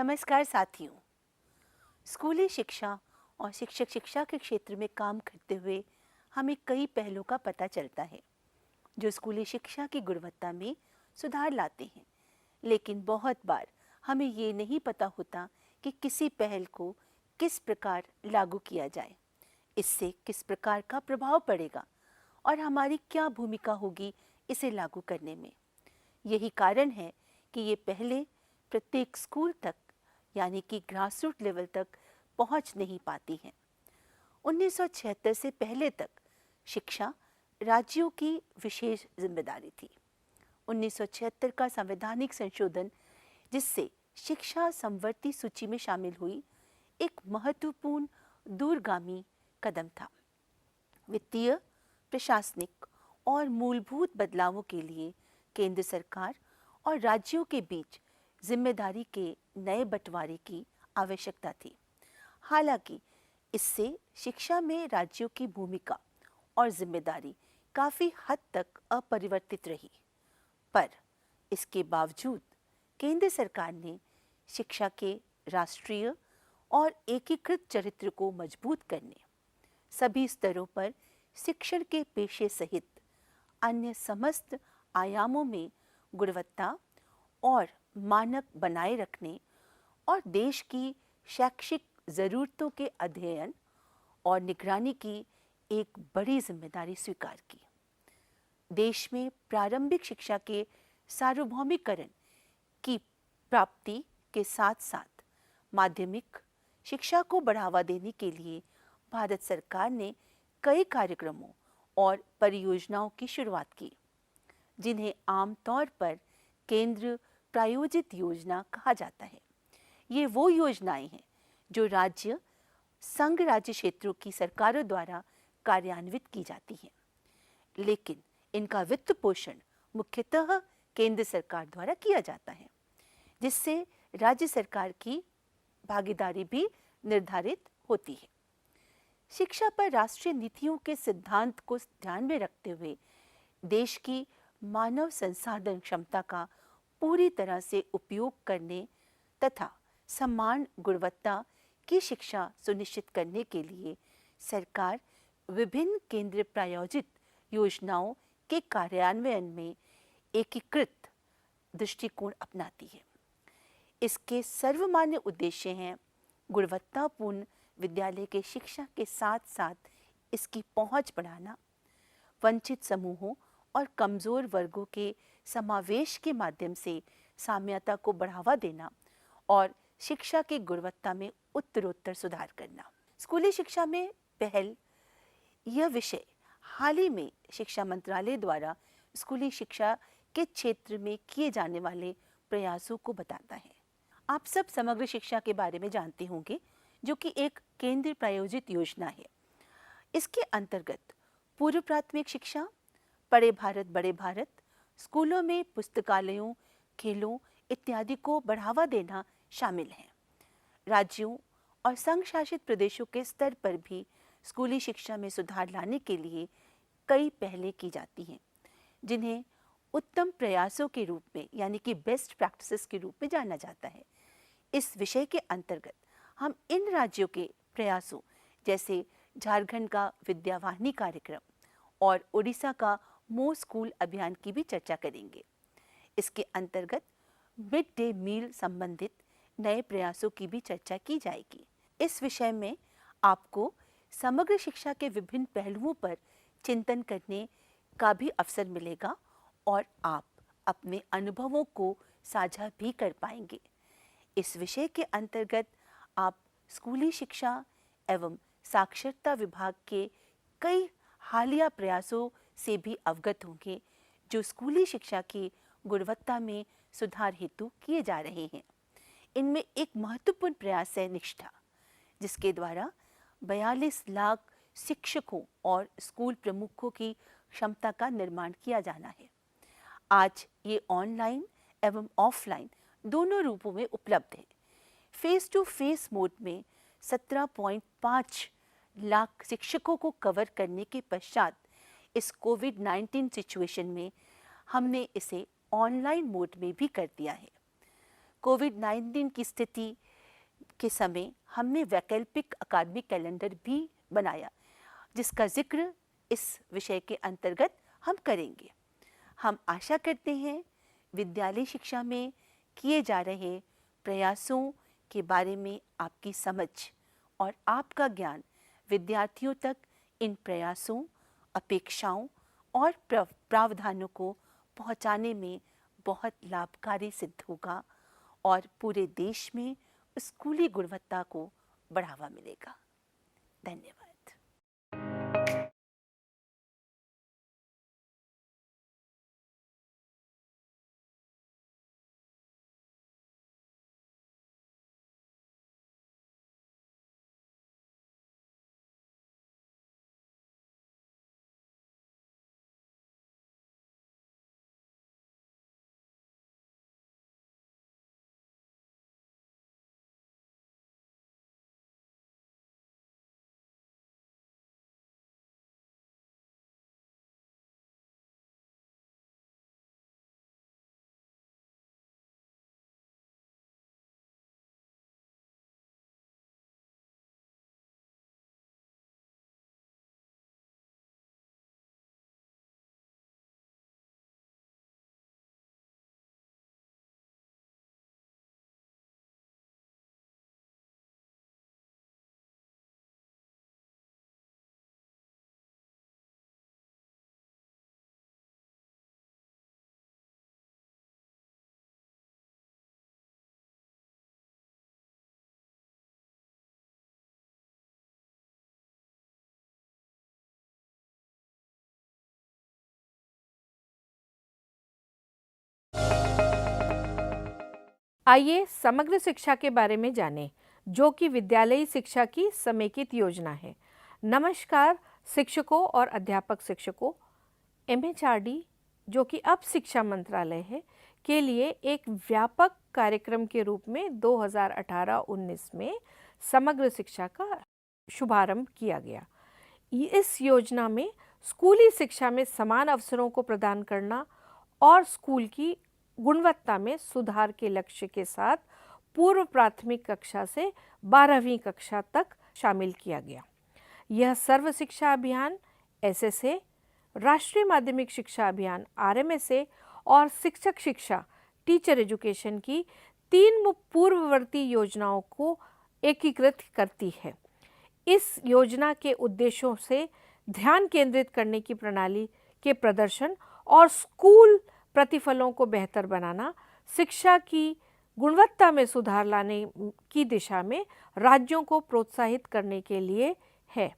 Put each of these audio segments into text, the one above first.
नमस्कार साथियों। स्कूली शिक्षा और शिक्षक शिक्षा के क्षेत्र में काम करते हुए हमें कई पहलों का पता चलता है जो स्कूली शिक्षा की गुणवत्ता में सुधार लाते हैं। लेकिन बहुत बार हमें ये नहीं पता होता कि किसी पहल को किस प्रकार लागू किया जाए, इससे किस प्रकार का प्रभाव पड़ेगा और हमारी क्या भूमिका होगी इसे लागू करने में। यही कारण है कि ये पहले प्रत्येक स्कूल तक यानी कि ग्रासरूट लेवल तक पहुंच नहीं पाती हैं। 1976 से पहले तक शिक्षा राज्यों की विशेष जिम्मेदारी थी। 1976 का संवैधानिक संशोधन, जिससे शिक्षा समवर्ती सूची में शामिल हुई, एक महत्वपूर्ण दूरगामी कदम था। वित्तीय, प्रशासनिक और मूलभूत बदलावों के लिए केंद्र सरकार और राज्यों के बीच जिम्मेदारी के नए बंटवारे की आवश्यकता थी। हालांकि इससे शिक्षा में राज्यों की भूमिका और जिम्मेदारी काफ़ी हद तक अपरिवर्तित रही, पर इसके बावजूद केंद्र सरकार ने शिक्षा के राष्ट्रीय और एकीकृत चरित्र को मजबूत करने, सभी स्तरों पर शिक्षण के पेशे सहित अन्य समस्त आयामों में गुणवत्ता और मानक बनाए रखने और देश की शैक्षिक ज़रूरतों के अध्ययन और निगरानी की एक बड़ी जिम्मेदारी स्वीकार की। देश में प्रारंभिक शिक्षा के सार्वभौमिकरण की प्राप्ति के साथ साथ माध्यमिक शिक्षा को बढ़ावा देने के लिए भारत सरकार ने कई कार्यक्रमों और परियोजनाओं की शुरुआत की, जिन्हें आमतौर पर केंद्र प्रायोजित योजना कहा जाता है। ये वो योजनाएं हैं जो राज्य, संघ राज्य क्षेत्रों की सरकारों द्वारा कार्यान्वित की जाती हैं, लेकिन इनका वित्त पोषण मुख्यतः केंद्र सरकार द्वारा किया जाता है, जिससे राज्य सरकार की भागीदारी भी निर्धारित होती है। शिक्षा पर राष्ट्रीय नीतियों के सिद्धांत को ध्यान में रखते हुए देश की मानव संसाधन क्षमता का पूरी तरह से उपयोग करने तथा समान गुणवत्ता की शिक्षा सुनिश्चित करने के लिए सरकार विभिन्न केंद्र प्रायोजित योजनाओं के कार्यान्वयन में एकीकृत दृष्टिकोण अपनाती है। इसके सर्वमान्य उद्देश्य हैं गुणवत्तापूर्ण विद्यालय के शिक्षा के साथ साथ इसकी पहुंच बढ़ाना, वंचित समूहों और कमज़ोर वर्गों के समावेश के माध्यम से साम्यता को बढ़ावा देना और शिक्षा की गुणवत्ता में उत्तरोत्तर सुधार करना। स्कूली शिक्षा में पहल यह विषय हाल ही में शिक्षा मंत्रालय द्वारा स्कूली शिक्षा के क्षेत्र में किए जाने वाले प्रयासों को बताता है। आप सब समग्र शिक्षा के बारे में जानते होंगे, जो कि एक केंद्र प्रायोजित योजना है। इसके अंतर्गत पूर्व प्राथमिक शिक्षा, पढ़े भारत बड़े भारत, स्कूलों में पुस्तकालयों, खेलों इत्यादि को बढ़ावा देना शामिल है। राज्यों और संघ शासित प्रदेशों के स्तर पर भी स्कूली शिक्षा में सुधार लाने के लिए कई पहलें की जाती हैं, जिन्हें उत्तम प्रयासों के रूप में यानी कि बेस्ट प्रैक्टिसेस के रूप में जाना जाता है। इस विषय के अंतर्गत हम इन राज्यों के प्रयासों जैसे झारखंड का विद्यावाहिनी कार्यक्रम और उड़ीसा का मो स्कूल अभियान की भी चर्चा करेंगे। इसके अंतर्गत मिड डे मील संबंधित नए प्रयासों की भी चर्चा की जाएगी। इस विषय में आपको समग्र शिक्षा के विभिन्न पहलुओं पर चिंतन करने का भी अवसर मिलेगा और आप अपने अनुभवों को साझा भी कर पाएंगे। इस विषय के अंतर्गत आप स्कूली शिक्षा एवं साक्षरता विभाग के कई हालिया प्रयासों से भी अवगत होंगे, जो स्कूली शिक्षा की गुणवत्ता में सुधार हेतु किए जा रहे हैं। इनमें एक महत्वपूर्ण प्रयास है निष्ठा, जिसके द्वारा 42 लाख शिक्षकों और स्कूल प्रमुखों की क्षमता का निर्माण किया जाना है। आज ये ऑनलाइन एवं ऑफलाइन दोनों रूपों में उपलब्ध है। फेस टू फेस मोड में 17.5 लाख शिक्षकों को कवर करने के पश्चात इस कोविड-19 सिचुएशन में हमने इसे ऑनलाइन मोड में भी कर दिया है। कोविड-19 की स्थिति के समय हमने वैकल्पिक अकादमिक कैलेंडर भी बनाया, जिसका जिक्र इस विषय के अंतर्गत हम करेंगे। हम आशा करते हैं विद्यालय शिक्षा में किए जा रहे प्रयासों के बारे में आपकी समझ और आपका ज्ञान विद्यार्थियों तक इन प्रयासों, अपेक्षाओं और प्रावधानों को पहुंचाने में बहुत लाभकारी सिद्ध होगा और पूरे देश में स्कूली गुणवत्ता को बढ़ावा मिलेगा। धन्यवाद। आइए समग्र शिक्षा के बारे में जानें, जो कि विद्यालयी शिक्षा की समेकित योजना है। नमस्कार शिक्षकों और अध्यापक शिक्षकों, एमएचआरडी जो कि अब शिक्षा मंत्रालय है के लिए एक व्यापक कार्यक्रम के रूप में 2018-19 में समग्र शिक्षा का शुभारंभ किया गया। इस योजना में स्कूली शिक्षा में समान अवसरों को प्रदान करना और स्कूल की गुणवत्ता में सुधार के लक्ष्य के साथ पूर्व प्राथमिक कक्षा से 12वीं कक्षा तक शामिल किया गया। यह सर्व शिक्षा अभियान एसएसए, राष्ट्रीय माध्यमिक शिक्षा अभियान आरएमएसए और शिक्षक शिक्षा टीचर एजुकेशन की 3 पूर्ववर्ती योजनाओं को एकीकृत करती है। इस योजना के उद्देश्यों से ध्यान केंद्रित करने की प्रणाली के प्रदर्शन और स्कूल प्रतिफलों को बेहतर बनाना, शिक्षा की गुणवत्ता में सुधार लाने की दिशा में राज्यों को प्रोत्साहित करने के लिए है।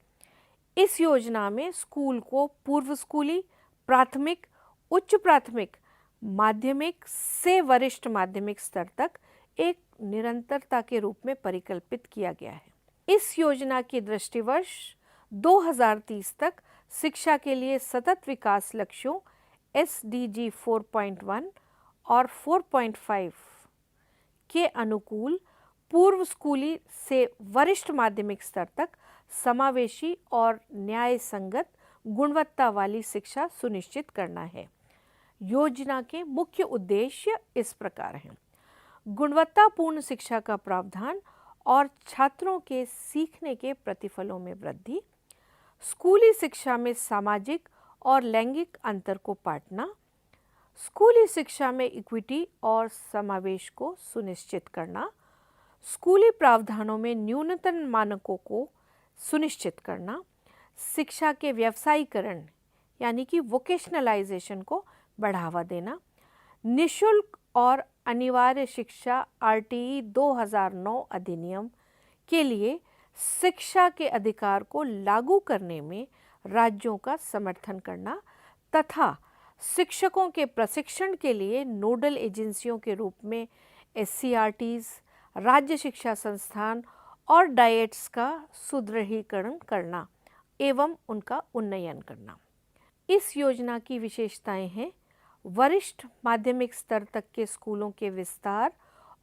इस योजना में स्कूल को पूर्व स्कूली, प्राथमिक, उच्च प्राथमिक, माध्यमिक से वरिष्ठ माध्यमिक स्तर तक एक निरंतरता के रूप में परिकल्पित किया गया है। इस योजना की दृष्टि वर्ष 2030 तक शिक्षा के लिए सतत विकास लक्ष्यों SDG 4.1 और 4.5 के अनुकूल पूर्व स्कूली से वरिष्ठ माध्यमिक स्तर तक समावेशी और न्याय संगत गुणवत्ता वाली शिक्षा सुनिश्चित करना है। योजना के मुख्य उद्देश्य इस प्रकार हैं: गुणवत्तापूर्ण शिक्षा का प्रावधान और छात्रों के सीखने के प्रतिफलों में वृद्धि, स्कूली शिक्षा में सामाजिक और लैंगिक अंतर को पाटना, स्कूली शिक्षा में इक्विटी और समावेश को सुनिश्चित करना, स्कूली प्रावधानों में न्यूनतम मानकों को सुनिश्चित करना, शिक्षा के व्यवसायीकरण यानी कि वोकेशनलाइजेशन को बढ़ावा देना, निःशुल्क और अनिवार्य शिक्षा RTE 2009 अधिनियम के लिए शिक्षा के अधिकार को लागू करने में राज्यों का समर्थन करना तथा शिक्षकों के प्रशिक्षण के लिए नोडल एजेंसियों के रूप में SCRTs, राज्य शिक्षा संस्थान और डाइट्स का सुदृढ़ीकरण करना एवं उनका उन्नयन करना। इस योजना की विशेषताएं हैं: वरिष्ठ माध्यमिक स्तर तक के स्कूलों के विस्तार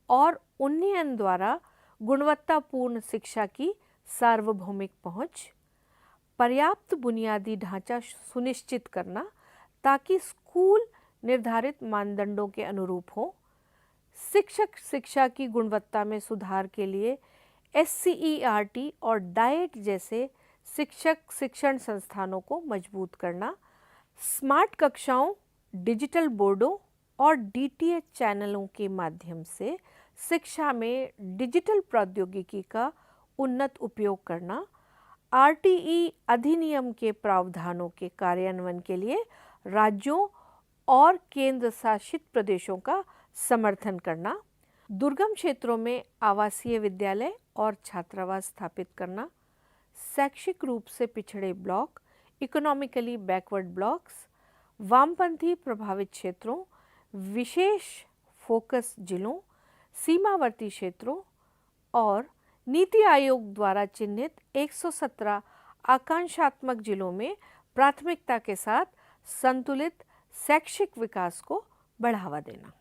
और उन्नयन द्वारा गुणवत्तापूर्ण शिक्षा की सार्वभौमिक पहुंच, पर्याप्त बुनियादी ढांचा सुनिश्चित करना ताकि स्कूल निर्धारित मानदंडों के अनुरूप हो, शिक्षक शिक्षा की गुणवत्ता में सुधार के लिए SCERT और डाइट जैसे शिक्षक शिक्षण संस्थानों को मजबूत करना, स्मार्ट कक्षाओं, डिजिटल बोर्डों और DTH चैनलों के माध्यम से शिक्षा में डिजिटल प्रौद्योगिकी का उन्नत उपयोग करना, RTE अधिनियम के प्रावधानों के कार्यान्वयन के लिए राज्यों और केंद्र शासित प्रदेशों का समर्थन करना, दुर्गम क्षेत्रों में आवासीय विद्यालय और छात्रावास स्थापित करना, शैक्षिक रूप से पिछड़े ब्लॉक, इकोनॉमिकली बैकवर्ड ब्लॉक्स, वामपंथी प्रभावित क्षेत्रों, विशेष फोकस जिलों, सीमावर्ती क्षेत्रों और नीति आयोग द्वारा चिन्हित 117 आकांक्षात्मक जिलों में प्राथमिकता के साथ संतुलित शैक्षिक विकास को बढ़ावा देना।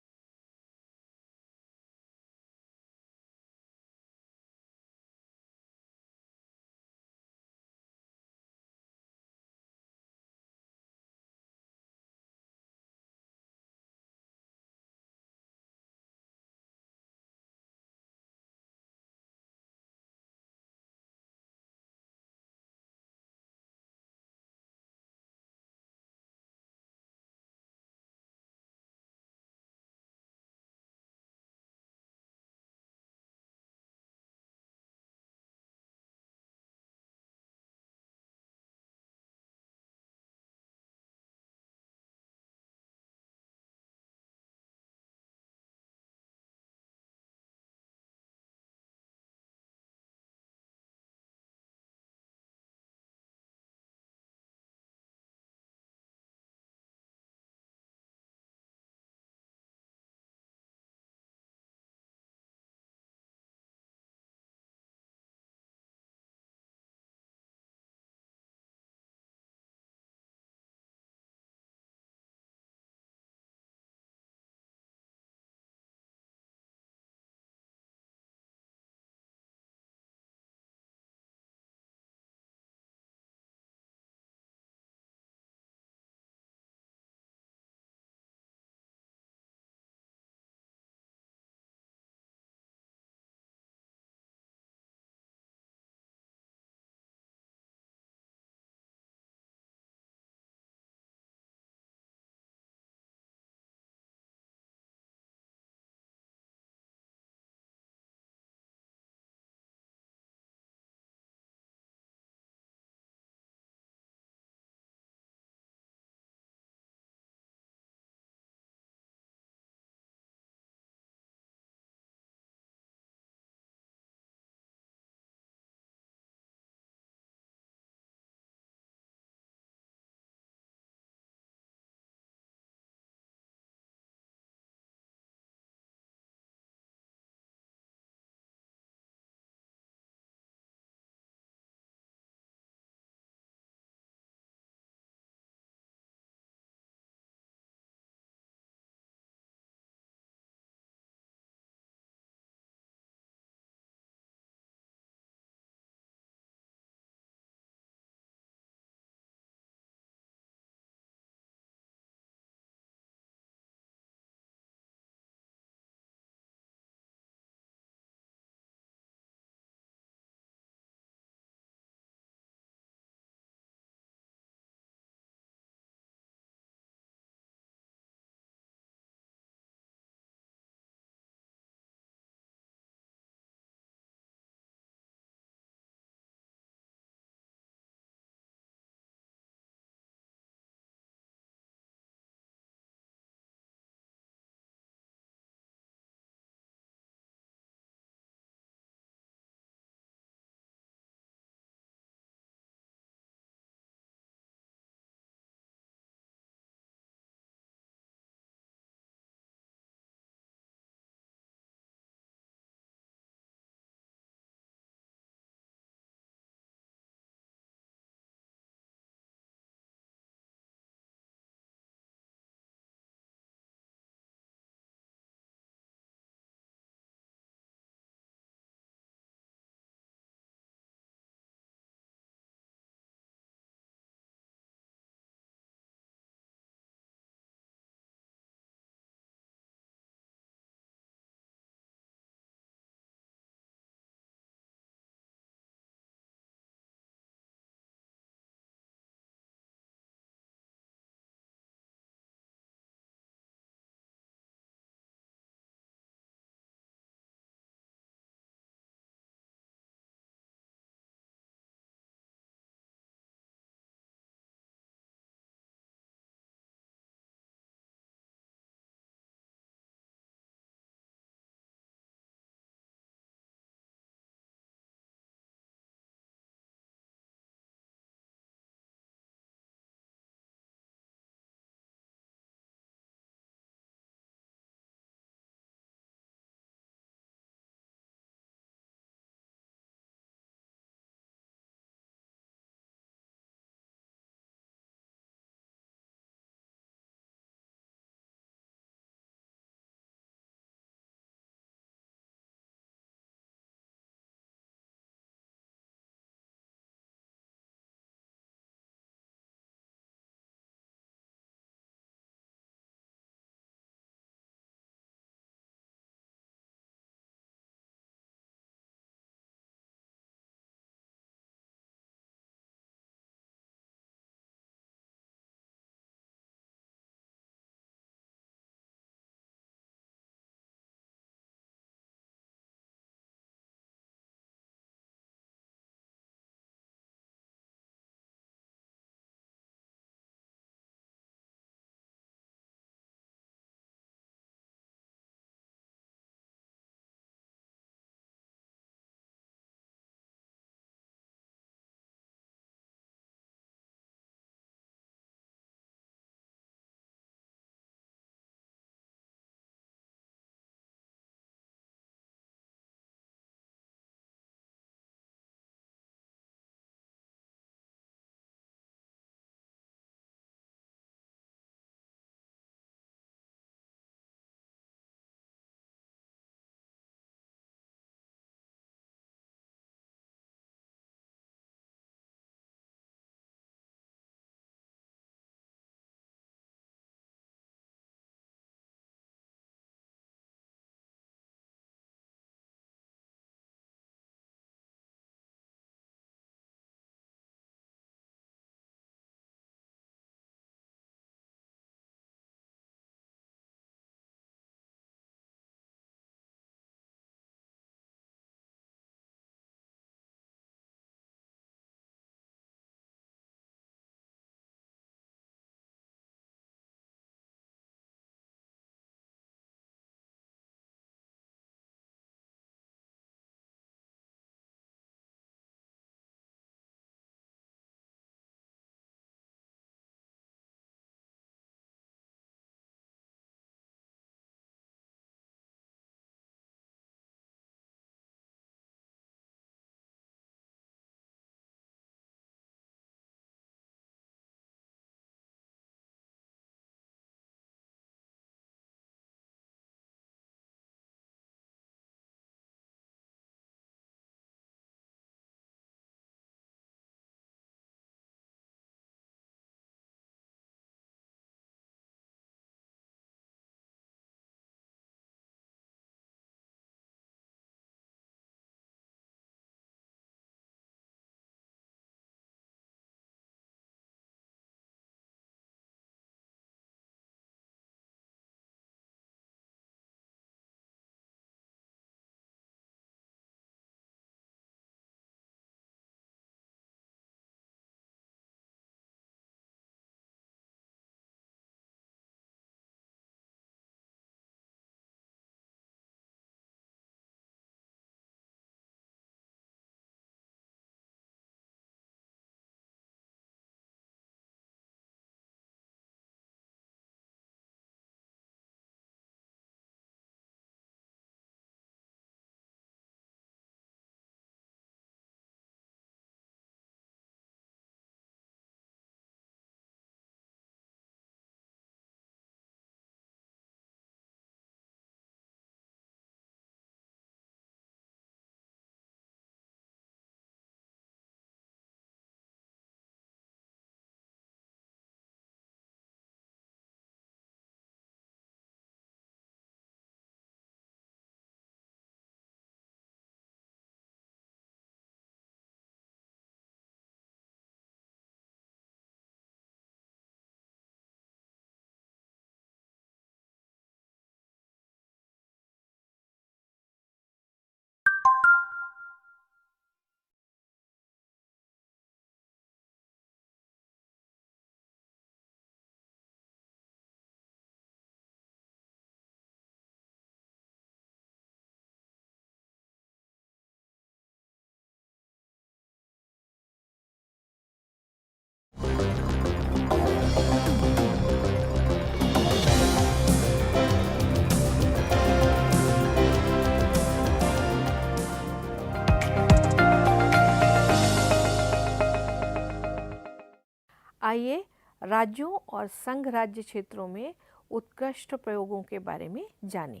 आइए राज्यों और संघ राज्य क्षेत्रों में उत्कृष्ट प्रयोगों के बारे में जानें।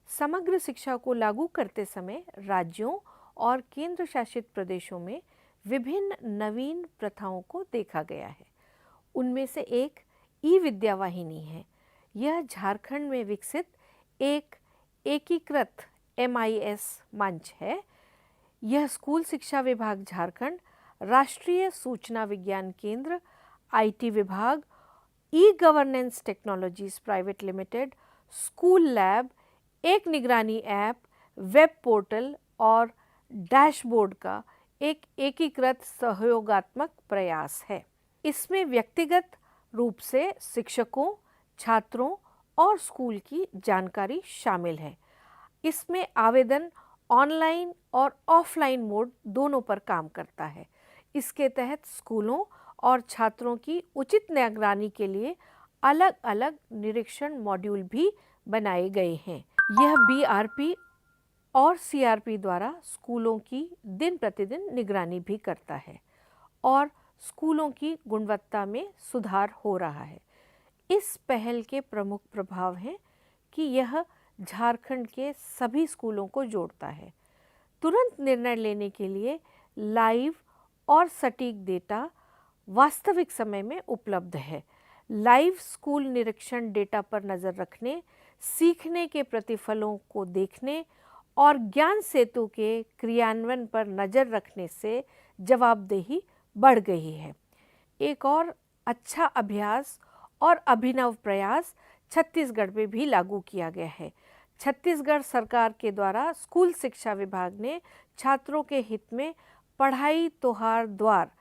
समग्र शिक्षा को लागू करते समय राज्यों और केंद्र शासित प्रदेशों में विभिन्न नवीन प्रथाओं को देखा गया है। उनमें से एक ई विद्या वाहिनी है। यह झारखंड में विकसित एक एकीकृत MIS मंच है। यह स्कूल शिक्षा विभाग झारखंड, राष्ट्रीय सूचना विज्ञान केंद्र, IT विभाग, e governance technologies private limited, school lab, एक निगरानी ऐप, वेब पोर्टल और डैशबोर्ड का एक एकीकृत सहयोगात्मक प्रयास है। इसमें व्यक्तिगत रूप से शिक्षकों, छात्रों और स्कूल की जानकारी शामिल है। इसमें आवेदन ऑनलाइन और ऑफलाइन मोड दोनों पर काम करता है। इसके तहत स्कूलों और छात्रों की उचित निगरानी के लिए अलग अलग निरीक्षण मॉड्यूल भी बनाए गए हैं। यह BRP और CRP द्वारा स्कूलों की दिन प्रतिदिन निगरानी भी करता है और स्कूलों की गुणवत्ता में सुधार हो रहा है। इस पहल के प्रमुख प्रभाव हैं कि यह झारखंड के सभी स्कूलों को जोड़ता है। तुरंत निर्णय लेने के लिए लाइव और सटीक डेटा वास्तविक समय में उपलब्ध है। लाइव स्कूल निरीक्षण डेटा पर नज़र रखने, सीखने के प्रतिफलों को देखने और ज्ञान सेतु के क्रियान्वयन पर नज़र रखने से जवाबदेही बढ़ गई है। एक और अच्छा अभ्यास और अभिनव प्रयास छत्तीसगढ़ में भी लागू किया गया है। छत्तीसगढ़ सरकार के द्वारा स्कूल शिक्षा विभाग ने छात्रों के हित में पढ़ाई तोहार द्वार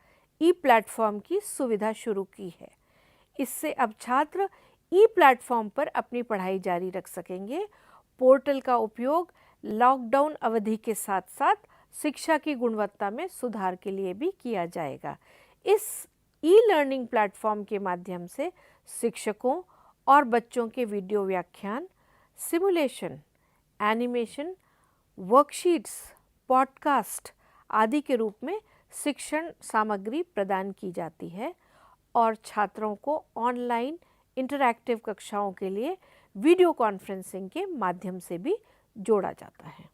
ई प्लेटफॉर्म की सुविधा शुरू की है। इससे अब छात्र ई प्लेटफॉर्म पर अपनी पढ़ाई जारी रख सकेंगे। पोर्टल का उपयोग लॉकडाउन अवधि के साथ साथ शिक्षा की गुणवत्ता में सुधार के लिए भी किया जाएगा। इस ई लर्निंग प्लेटफॉर्म के माध्यम से शिक्षकों और बच्चों के वीडियो व्याख्यान, सिमुलेशन, एनिमेशन, वर्कशीट्स, पॉडकास्ट आदि के रूप में शिक्षण सामग्री प्रदान की जाती है और छात्रों को ऑनलाइन इंटरैक्टिव कक्षाओं के लिए वीडियो कॉन्फ्रेंसिंग के माध्यम से भी जोड़ा जाता है।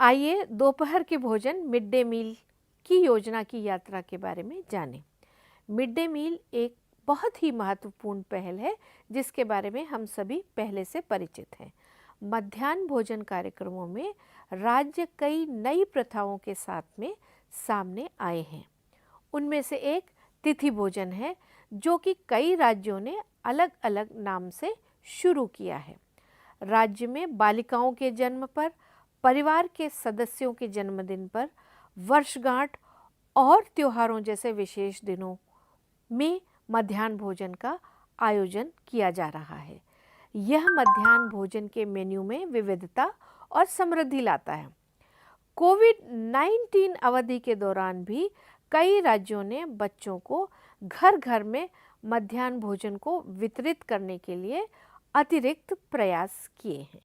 आइए दोपहर के भोजन मिड डे मील की योजना की यात्रा के बारे में जानें। मिड डे मील एक बहुत ही महत्वपूर्ण पहल है जिसके बारे में हम सभी पहले से परिचित हैं। मध्याह्न भोजन कार्यक्रमों में राज्य कई नई प्रथाओं के साथ में सामने आए हैं। उनमें से एक तिथि भोजन है जो कि कई राज्यों ने अलग अलग नाम से शुरू किया है। राज्य में बालिकाओं के जन्म पर, परिवार के सदस्यों के जन्मदिन पर, वर्षगांठ और त्योहारों जैसे विशेष दिनों में मध्याह्न भोजन का आयोजन किया जा रहा है। यह मध्याह्न भोजन के मेन्यू में विविधता और समृद्धि लाता है। कोविड-19 अवधि के दौरान भी कई राज्यों ने बच्चों को घर घर में मध्याह्न भोजन को वितरित करने के लिए अतिरिक्त प्रयास किए हैं।